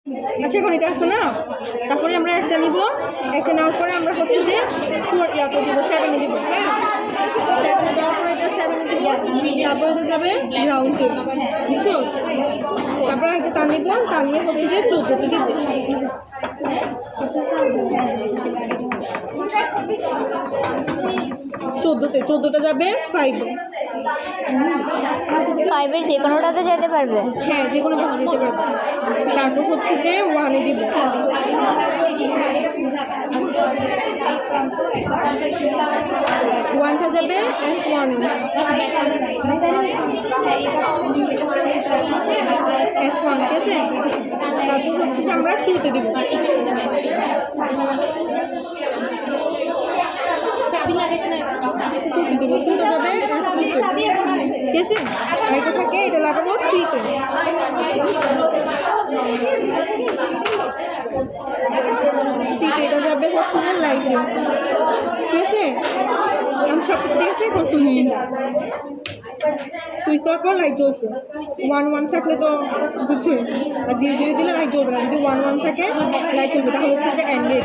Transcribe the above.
আচ্ছা এখন এটা আছে না, তারপরে আমরা একটা নিব, একটা নেওয়ার পরে আমরা হচ্ছে যে ইয়াতে দিব, 7-এ দিব। হ্যাঁ, 7-এ দেওয়ার পরে এটা 7-এ দিব, তারপরে হয়ে যাবে রাউন্ডে, বুঝছো? তারপরে একটা তার নিব, তার নিয়ে হচ্ছে যে 14-তে দিব। 14টা যাবে 5-এ। 5-এর যে কোনোটাতে যেতে পারবে? হ্যাঁ, যে কোনো পাশে যেতে পারছি। তারপর হচ্ছে যে 1-এ দিব। 1টা যাবে F1, F1, ঠিক আছে? তারপর হচ্ছে যে আমরা 2-তে দিব। 2-তে দিব, 2টা যাবে F2-তে, ঠিক আছে? আর এটা থাকে, এটা লাগাবো 3-তে। 3-তে এটা যাবে হচ্ছে যে লাইটে, ঠিক আছে? আমি সব কিছু ঠিক আছে, এখন সুইচ দিব। সুইচ দেওয়ার পর লাইট জ্বলছে। 1-1 থাকলে তো বুঝছোই, আর 0-0 দিলে লাইট জ্বলবে না। যদি 1-1 থাকে লাইট জ্বলবে, তাহলে হচ্ছে এটা এন্ডেড।